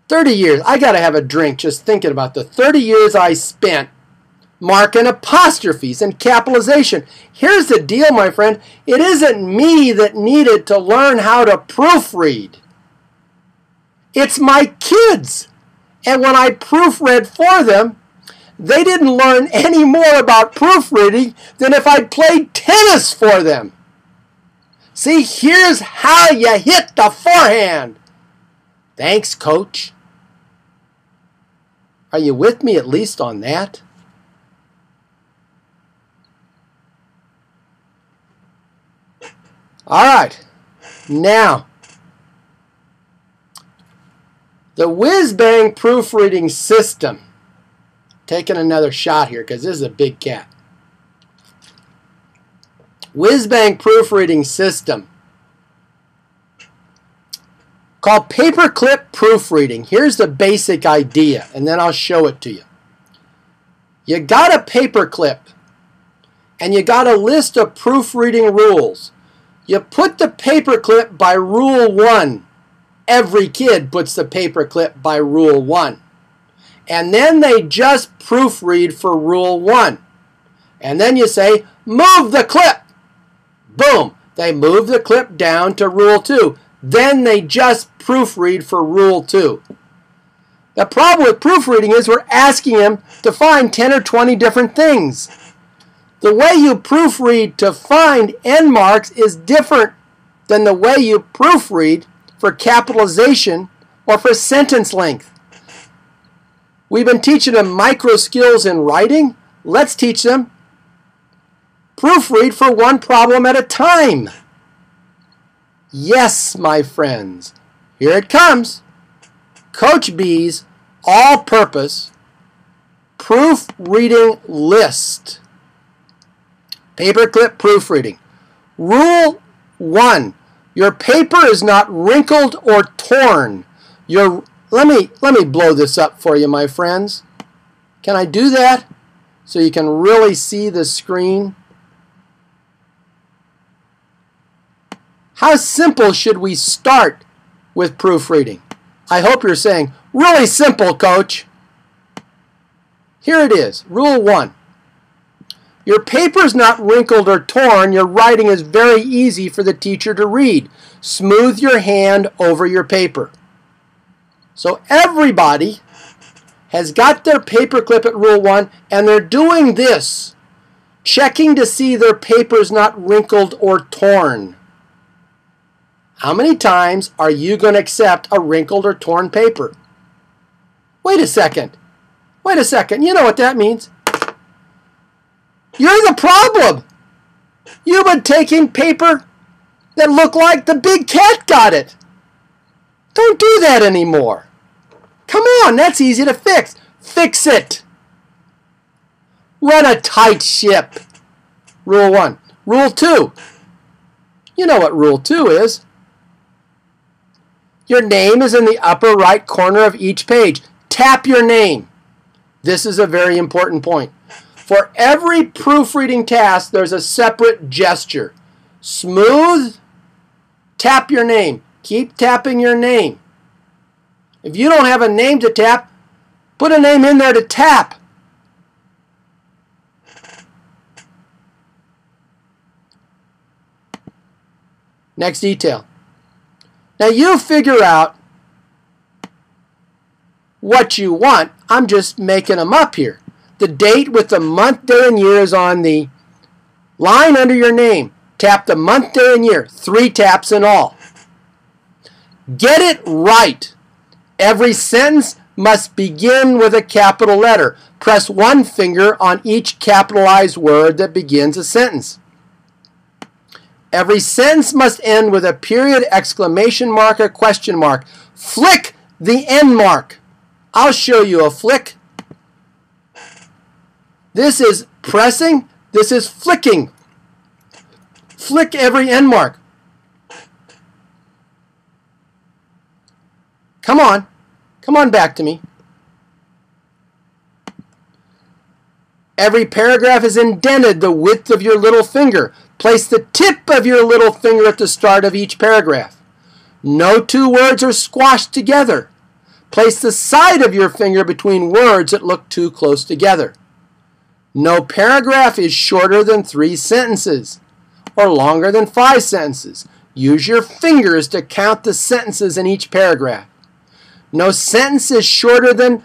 30 years. I got to have a drink just thinking about the 30 years I spent marking apostrophes and capitalization. Here's the deal, my friend. It isn't me that needed to learn how to proofread. It's my kids. And when I proofread for them, they didn't learn any more about proofreading than if I'd played tennis for them. See, here's how you hit the forehand. Thanks, coach. Are you with me at least on that? All right. Now, the Whizbang proofreading system. Taking another shot here because this is a big cat. Whizbang proofreading system called paperclip proofreading. Here's the basic idea, and then I'll show it to you. You got a paperclip, and you got a list of proofreading rules. You put the paperclip by rule 1. Every kid puts the paperclip by rule 1. And then they just proofread for rule 1. And then you say, move the clip. Boom. They move the clip down to rule 2. Then they just proofread for rule 2. The problem with proofreading is we're asking them to find 10 or 20 different things. The way you proofread to find end marks is different than the way you proofread for capitalization or for sentence length. We've been teaching them micro skills in writing. Let's teach them proofread for one problem at a time. Yes, my friends. Here it comes. Coach B's all-purpose proofreading list. Paperclip proofreading. Rule 1. Your paper is not wrinkled or torn. Let me blow this up for you, my friends. Can I do that so you can really see the screen? How simple should we start with proofreading? I hope you're saying, really simple, coach. Here it is, rule 1. Your paper is not wrinkled or torn. Your writing is very easy for the teacher to read. Smooth your hand over your paper. So everybody has got their paperclip at rule 1, and they're doing this, checking to see their paper is not wrinkled or torn. How many times are you going to accept a wrinkled or torn paper? Wait a second. Wait a second. You know what that means. You're the problem. You've been taking paper that looked like the big cat got it. Don't do that anymore. Come on, that's easy to fix. Fix it. Run a tight ship. Rule 1. Rule 2. You know what Rule 2 is. Your name is in the upper right corner of each page. Tap your name. This is a very important point. For every proofreading task, there's a separate gesture. Smooth, tap your name. Keep tapping your name. If you don't have a name to tap, put a name in there to tap. Next detail. Now you figure out what you want. I'm just making them up here. The date with the month, day, and year is on the line under your name. Tap the month, day, and year. 3 taps in all. Get it right. Every sentence must begin with a capital letter. Press 1 finger on each capitalized word that begins a sentence. Every sentence must end with a period, exclamation mark, or question mark. Flick the end mark. I'll show you a flick. This is pressing. This is flicking. Flick every end mark. Come on. Come on back to me. Every paragraph is indented the width of your little finger. Place the tip of your little finger at the start of each paragraph. No 2 words are squashed together. Place the side of your finger between words that look too close together. No paragraph is shorter than 3 sentences or longer than 5 sentences. Use your fingers to count the sentences in each paragraph. No sentence is shorter than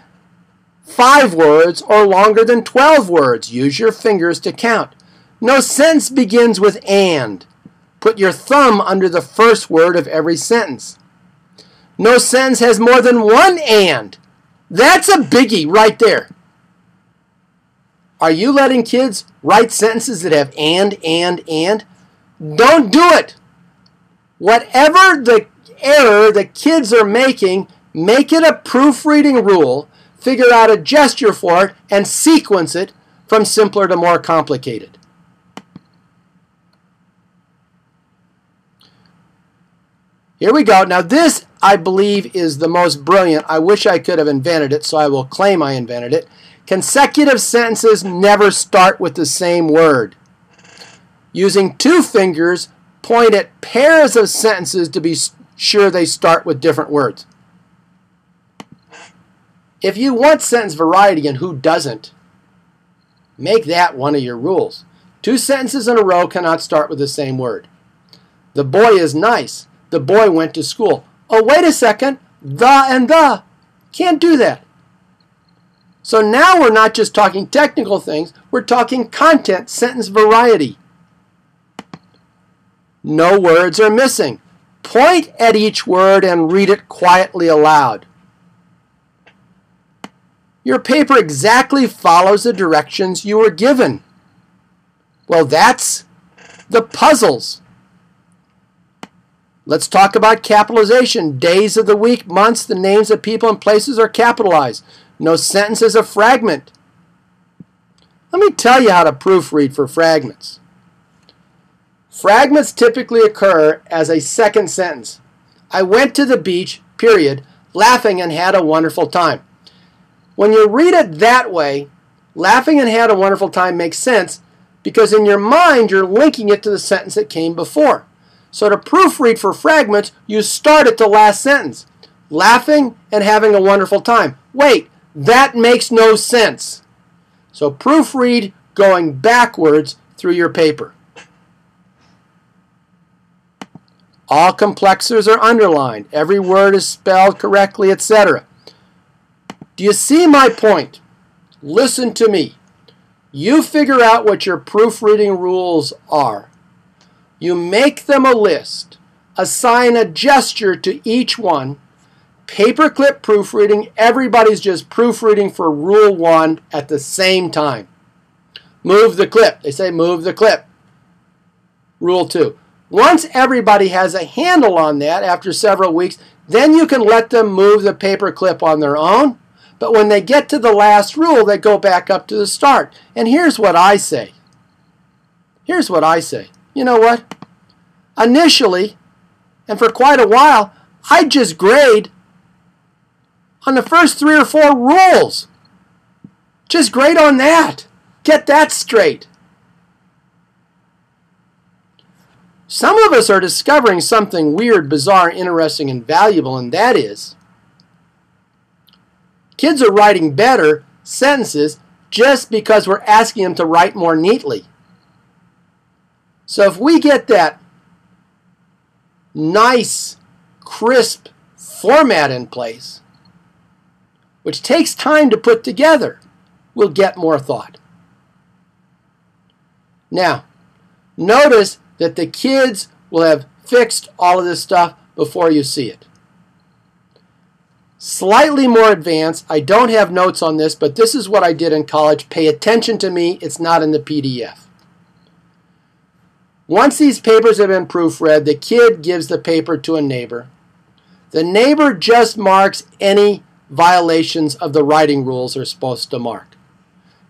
5 words or longer than 12 words. Use your fingers to count. No sentence begins with and. Put your thumb under the first word of every sentence. No sentence has more than 1 and. That's a biggie right there. Are you letting kids write sentences that have and? Don't do it. Whatever the error the kids are making, make it a proofreading rule, figure out a gesture for it, and sequence it from simpler to more complicated. Here we go. Now this, I believe, is the most brilliant. I wish I could have invented it, so I will claim I invented it. Consecutive sentences never start with the same word. Using 2 fingers, point at pairs of sentences to be sure they start with different words. If you want sentence variety, and who doesn't, make that one of your rules. 2 sentences in a row cannot start with the same word. The boy is nice. The boy went to school. Oh, wait a second. The and the. Can't do that. So now we're not just talking technical things. We're talking content, sentence variety. No words are missing. Point at each word and read it quietly aloud. Your paper exactly follows the directions you were given. Well, that's the puzzles. Let's talk about capitalization. Days of the week, months, the names of people and places are capitalized. No sentence is a fragment. Let me tell you how to proofread for fragments. Fragments typically occur as a second sentence. I went to the beach, period, laughing and had a wonderful time. When you read it that way, laughing and had a wonderful time makes sense because in your mind you're linking it to the sentence that came before. So to proofread for fragments, you start at the last sentence. Laughing and having a wonderful time. Wait, that makes no sense. So proofread going backwards through your paper. All complexers are underlined. Every word is spelled correctly, etc. Do you see my point? Listen to me. You figure out what your proofreading rules are. You make them a list. Assign a gesture to each one. paperclip proofreading. Everybody's just proofreading for Rule 1 at the same time. Move the clip. They say move the clip. Rule 2. Once everybody has a handle on that after several weeks, then you can let them move the paperclip on their own. But when they get to the last rule, they go back up to the start. And here's what I say. Here's what I say. You know what? Initially, and for quite a while, I just grade on the first 3 or 4 rules. Just grade on that. Get that straight. Some of us are discovering something weird, bizarre, interesting, and valuable, and that is kids are writing better sentences just because we're asking them to write more neatly. So if we get that nice, crisp format in place, which takes time to put together, we'll get more thought. Now, notice that the kids will have fixed all of this stuff before you see it. Slightly more advanced. I don't have notes on this, but this is what I did in college. Pay attention to me. It's not in the PDF. Once these papers have been proofread, the kid gives the paper to a neighbor. The neighbor just marks any violations of the writing rules they're supposed to mark.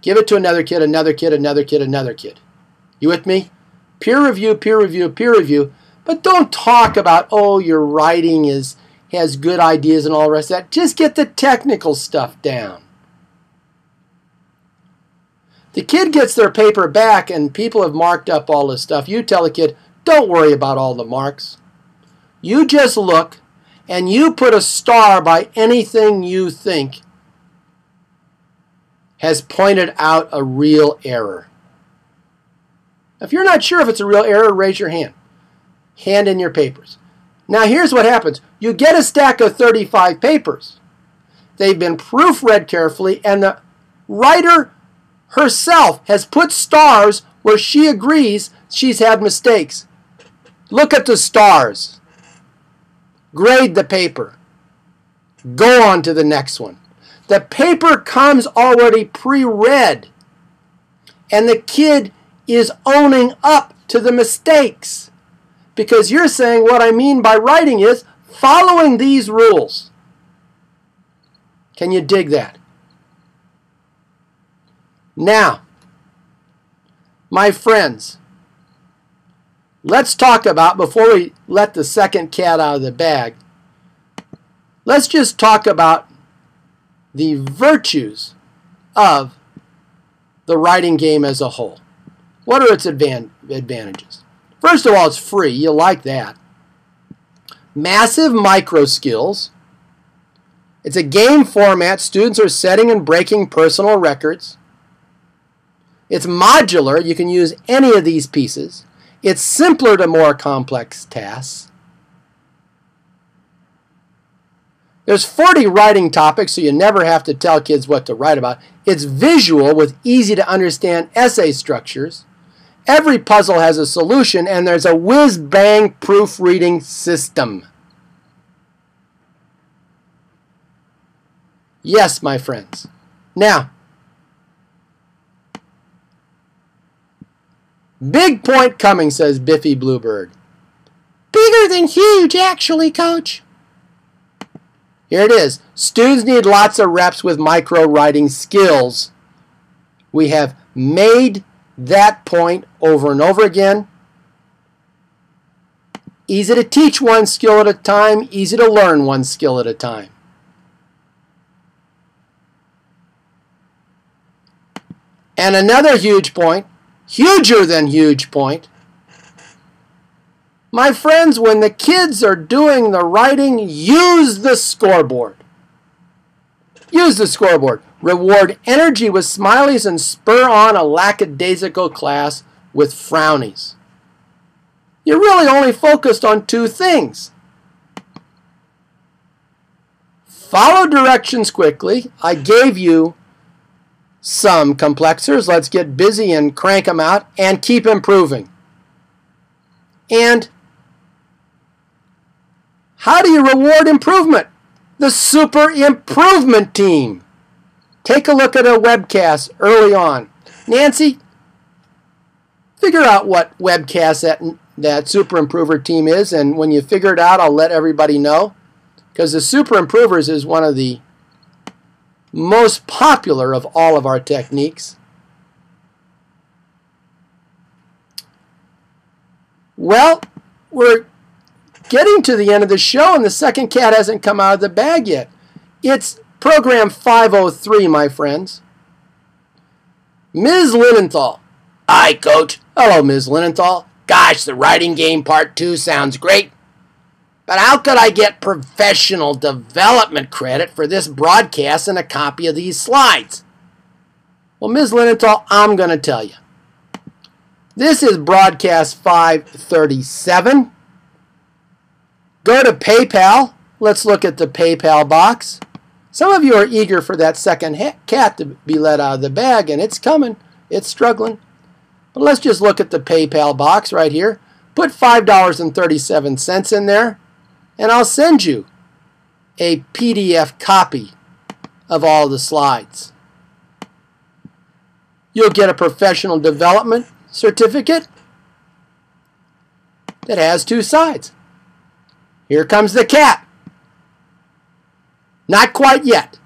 Give it to another kid, another kid, another kid, another kid. You with me? Peer review, peer review, peer review. But don't talk about, oh, your writing has good ideas and all the rest of that. Just get the technical stuff down. The kid gets their paper back and people have marked up all this stuff. You tell the kid, don't worry about all the marks. You just look and you put a star by anything you think has pointed out a real error. If you're not sure if it's a real error, raise your hand. Hand in your papers. Now here's what happens. You get a stack of 35 papers. They've been proofread carefully, and the writer herself has put stars where she agrees she's had mistakes. Look at the stars. Grade the paper. Go on to the next one. The paper comes already pre-read, and the kid is owning up to the mistakes. Because you're saying what I mean by writing is following these rules. Can you dig that? Now, my friends, let's talk about, before we let the second cat out of the bag, let's just talk about the virtues of the writing game as a whole. What are its advantages? First of all, it's free. You'll like that. Massive micro skills. It's a game format. Students are setting and breaking personal records. It's modular. You can use any of these pieces. It's simpler to more complex tasks. There's 40 writing topics, so you never have to tell kids what to write about. It's visual with easy to understand essay structures. Every puzzle has a solution, and there's a whiz-bang proofreading system. Yes, my friends. Now, big point coming, says Biffy Bluebird. Bigger than huge, actually, Coach. Here it is. Students need lots of reps with micro writing skills. We have made that point over and over again. Easy to teach one skill at a time, easy to learn one skill at a time. And another huge point, huger than huge point. My friends, when the kids are doing the writing, use the scoreboard. Use the scoreboard. Reward energy with smileys and spur on a lackadaisical class with frownies. You're really only focused on 2 things. Follow directions quickly. I gave you some complexers. Let's get busy and crank them out and keep improving. And how do you reward improvement? the Super Improvement Team. Take a look at a webcast early on. Nancy, figure out what webcast that Super Improver team is, and when you figure it out, I'll let everybody know. Because the Super Improvers is one of the most popular of all of our techniques. Well, we're getting to the end of the show, and the second cat hasn't come out of the bag yet. It's program 503, my friends. Ms. Linenthal. Hi, Coach. Hello, Ms. Linenthal. Gosh, the writing game part 2 sounds great. But how could I get professional development credit for this broadcast and a copy of these slides? Well, Ms. Linenthal, I'm going to tell you. This is broadcast 537. Go to PayPal. Let's look at the PayPal box. Some of you are eager for that second cat to be let out of the bag, and it's coming. It's struggling. But let's just look at the PayPal box right here. Put $5.37 in there, and I'll send you a PDF copy of all the slides. You'll get a professional development certificate that has 2 sides. Here comes the cat. Not quite yet.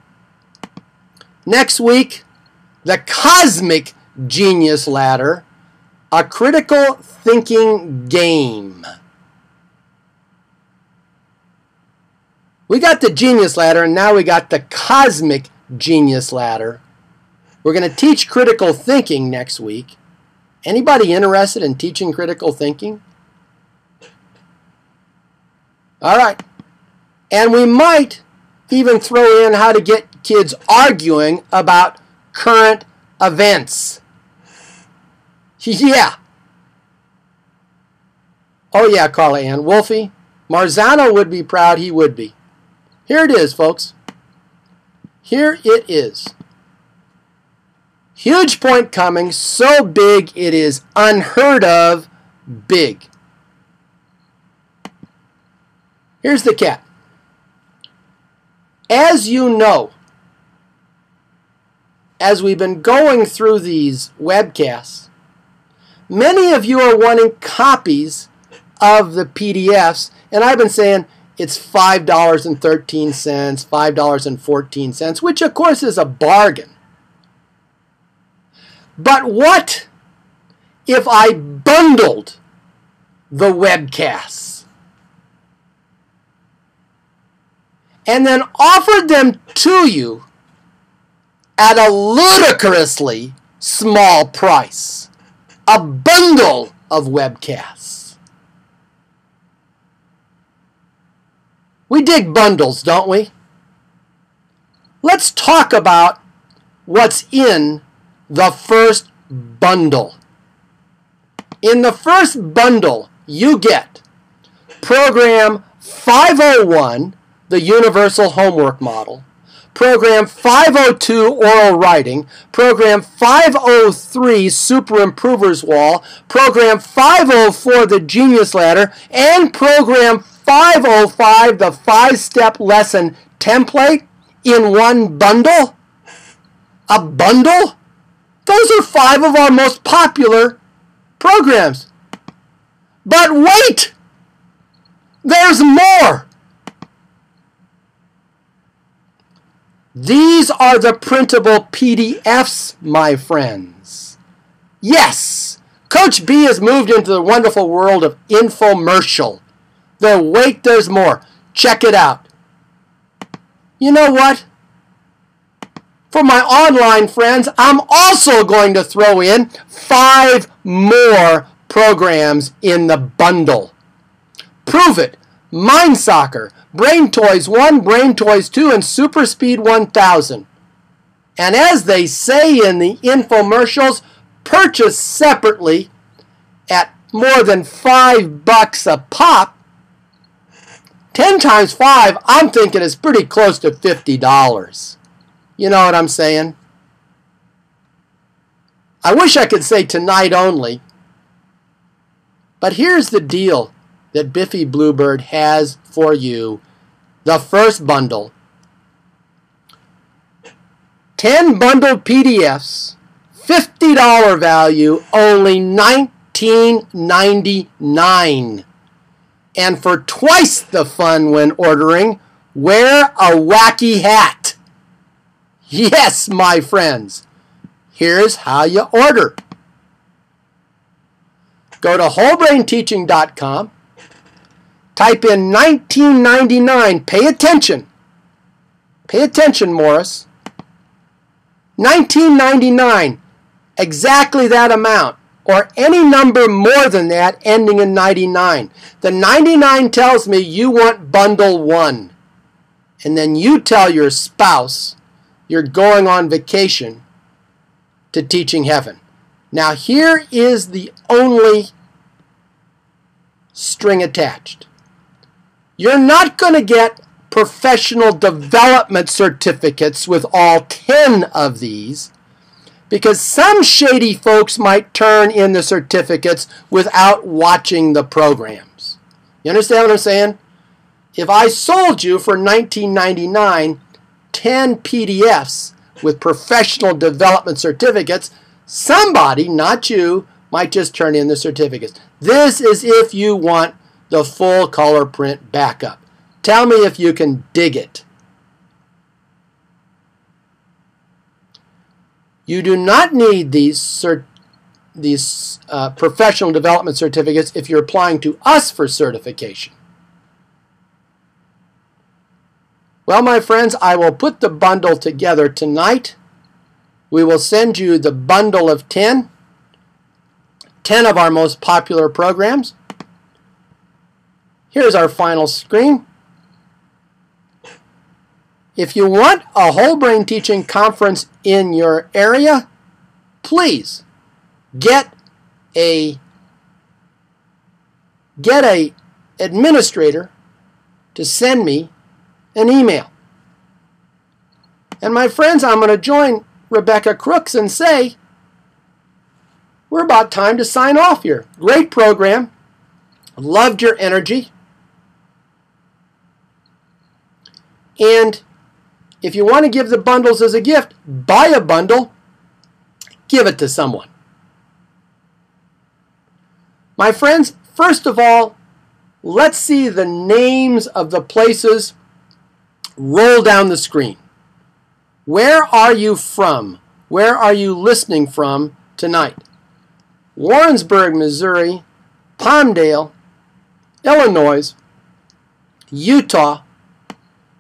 Next week, the Cosmic Genius Ladder, a critical thinking game. We got the Genius Ladder, and now we got the Cosmic Genius Ladder. We're going to teach critical thinking next week. Anybody interested in teaching critical thinking? All right. And we might even throw in how to get kids arguing about current events. Yeah. Oh yeah, Carla Ann. Wolfie, Marzano would be proud. He would be. Here it is, folks. Here it is. Huge point coming, so big it is unheard of big. Here's the cat. As you know, as we've been going through these webcasts, many of you are wanting copies of the PDFs, and I've been saying it's $5.13, $5.14, which of course is a bargain. But what if I bundled the webcasts and then offered them to you at a ludicrously small price? A bundle of webcasts. We dig bundles, don't we? Let's talk about what's in the first bundle. In the first bundle, you get Program 501, the Universal Homework Model, Program 502, Oral Writing, Program 503, Super Improvers Wall, Program 504, the Genius Ladder, and Program 505, the 5-Step Lesson Template in one bundle? A bundle? Those are 5 of our most popular programs. But wait! There's more! These are the printable PDFs, my friends. Yes! Coach B has moved into the wonderful world of infomercial. Wait, there's more. Check it out. You know what? For my online friends, I'm also going to throw in 5 more programs in the bundle. Prove It, Mind Soccer, Brain Toys 1, Brain Toys 2, and Super Speed 1000. And as they say in the infomercials, purchase separately at more than $5 a pop. 10 times 5, I'm thinking is pretty close to $50. You know what I'm saying? I wish I could say tonight only. But here's the deal that Biffy Bluebird has for you. The first bundle 10 bundled PDFs, $50 value, only $19.99. And for twice the fun when ordering, wear a wacky hat. Yes, my friends. Here's how you order. Go to wholebrainteaching.com. Type in $19.99. Pay attention. Pay attention, Morris. $19.99. Exactly that amount. Or any number more than that ending in 99. The 99 tells me you want bundle 1. And then you tell your spouse you're going on vacation to Teaching Heaven. Now here is the only string attached. You're not going to get professional development certificates with all 10 of these, because some shady folks might turn in the certificates without watching the programs. You understand what I'm saying? If I sold you for $19.99 10 PDFs with professional development certificates, somebody, not you, might just turn in the certificates. This is if you want the full color print backup. Tell me if you can dig it. You do not need these professional development certificates if you're applying to us for certification. Well, my friends, I will put the bundle together tonight. We will send you the bundle of 10 of our most popular programs. Here's our final screen. If you want a whole brain teaching conference in your area, please get a administrator to send me an email. And my friends, I'm going to join Rebecca Crooks and say, we're about time to sign off here. Great program. Loved your energy. And if you want to give the bundles as a gift, buy a bundle, give it to someone. My friends, first of all, let's see the names of the places roll down the screen. Where are you from? Where are you listening from tonight? Warrensburg, Missouri, Palmdale, Illinois, Utah,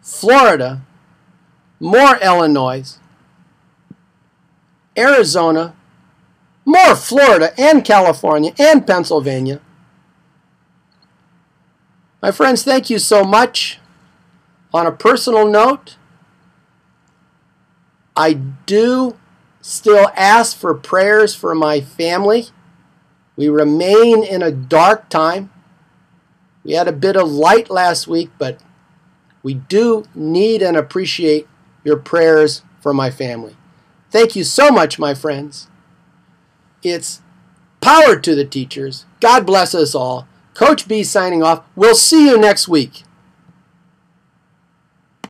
Florida, more Illinois, Arizona, more Florida and California and Pennsylvania. My friends, thank you so much. On a personal note, I do still ask for prayers for my family. We remain in a dark time. We had a bit of light last week, but we do need and appreciate your prayers for my family. Thank you so much, my friends. It's power to the teachers. God bless us all. Coach B signing off. We'll see you next week.